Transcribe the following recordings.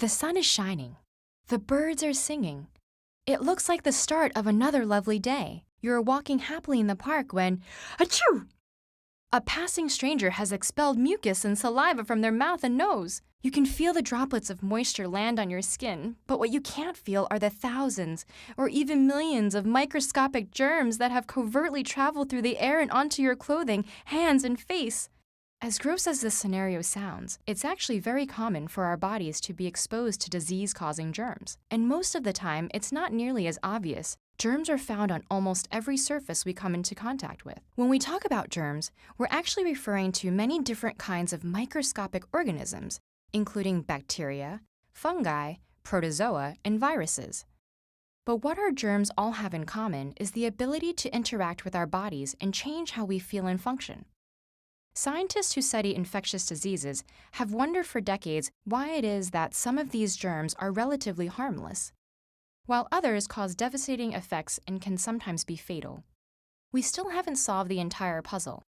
The sun is shining. The birds are singing. It looks like the start of another lovely day. You're walking happily in the park when, achoo! A passing stranger has expelled mucus and saliva from their mouth and nose. You can feel the droplets of moisture land on your skin, but what you can't feel are the thousands or even millions of microscopic germs that have covertly traveled through the air and onto your clothing, hands, and face. As gross as this scenario sounds, it's actually very common for our bodies to be exposed to disease-causing germs. And most of the time, it's not nearly as obvious. Germs are found on almost every surface we come into contact with. When we talk about germs, we're actually referring to many different kinds of microscopic organisms, including bacteria, fungi, protozoa, and viruses. But what our germs all have in common is the ability to interact with our bodies and change how we feel and function. Scientists who study infectious diseases have wondered for decades why it is that some of these germs are relatively harmless, while others cause devastating effects and can sometimes be fatal. We still haven't solved the entire puzzle,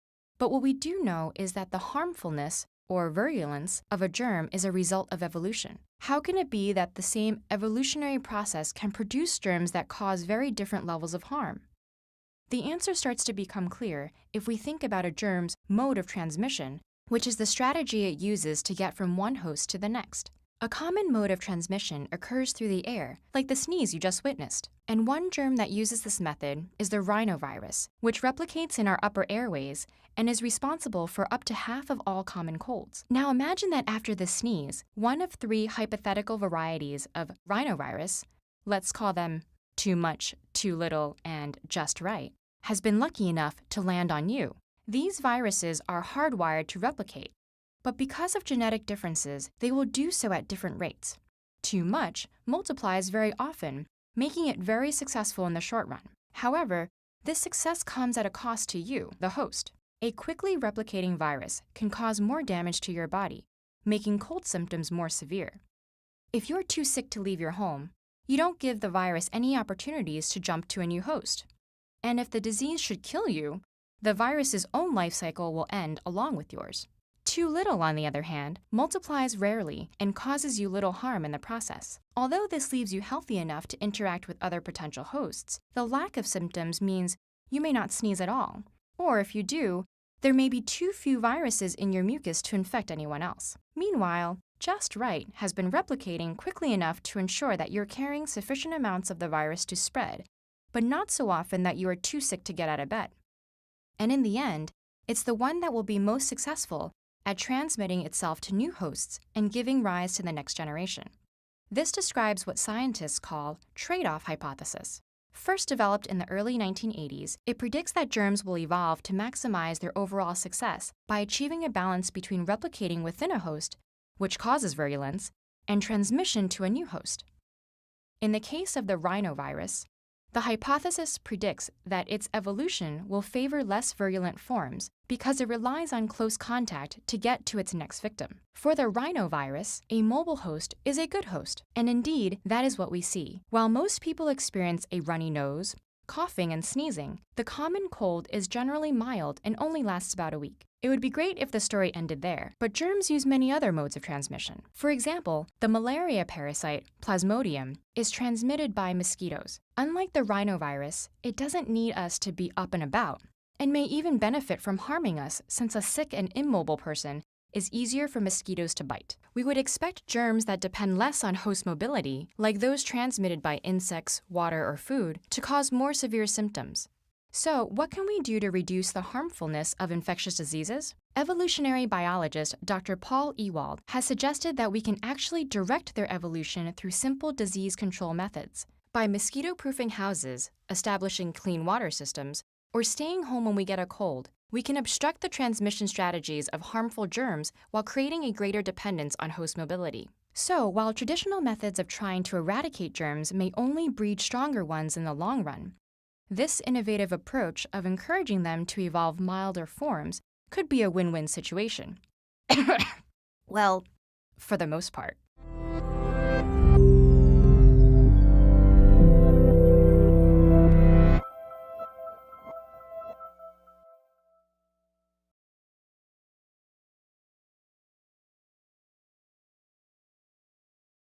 but what we do know is that the harmfulness or virulence of a germ is a result of evolution. How can it be that the same evolutionary process can produce germs that cause very different levels of harm? The answer starts to become clear if we think about a germ's mode of transmission, which is the strategy it uses to get from one host to the next. A common mode of transmission occurs through the air, like the sneeze you just witnessed. And one germ that uses this method is the rhinovirus, which replicates in our upper airways and is responsible for up to half of all common colds. Now imagine that after the sneeze, one of 3 hypothetical varieties of rhinovirus, let's call them too much, too little, and just right, has been lucky enough to land on you. These viruses are hardwired to replicate, but because of genetic differences, they will do so at different rates. Too much multiplies very often, making it very successful in the short run. However, this success comes at a cost to you, the host. A quickly replicating virus can cause more damage to your body, making cold symptoms more severe. If you're too sick to leave your home, you don't give the virus any opportunities to jump to a new host. And if the disease should kill you, the virus's own life cycle will end along with yours. Too little, on the other hand, multiplies rarely and causes you little harm in the process. Although this leaves you healthy enough to interact with other potential hosts, the lack of symptoms means you may not sneeze at all. Or if you do, there may be too few viruses in your mucus to infect anyone else. Meanwhile, just right has been replicating quickly enough to ensure that you're carrying sufficient amounts of the virus to spread, but not so often that you are too sick to get out of bed. And in the end, it's the one that will be most successful at transmitting itself to new hosts and giving rise to the next generation. This describes what scientists call trade-off hypothesis. First developed in the early 1980s, it predicts that germs will evolve to maximize their overall success by achieving a balance between replicating within a host, which causes virulence, and transmission to a new host. In the case of the rhinovirus, the hypothesis predicts that its evolution will favor less virulent forms because it relies on close contact to get to its next victim. For the rhinovirus, a mobile host is a good host, and indeed, that is what we see. While most people experience a runny nose, coughing, and sneezing, the common cold is generally mild and only lasts about a week. It would be great if the story ended there, but germs use many other modes of transmission. For example, the malaria parasite, Plasmodium, is transmitted by mosquitoes. Unlike the rhinovirus, it doesn't need us to be up and about, and may even benefit from harming us since a sick and immobile person is easier for mosquitoes to bite. We would expect germs that depend less on host mobility, like those transmitted by insects, water, or food, to cause more severe symptoms. So, what can we do to reduce the harmfulness of infectious diseases? Evolutionary biologist Dr. Paul Ewald has suggested that we can actually direct their evolution through simple disease control methods. By mosquito-proofing houses, establishing clean water systems, or staying home when we get a cold, we can obstruct the transmission strategies of harmful germs while creating a greater dependence on host mobility. So, while traditional methods of trying to eradicate germs may only breed stronger ones in the long run, this innovative approach of encouraging them to evolve milder forms could be a win-win situation. Well, for the most part.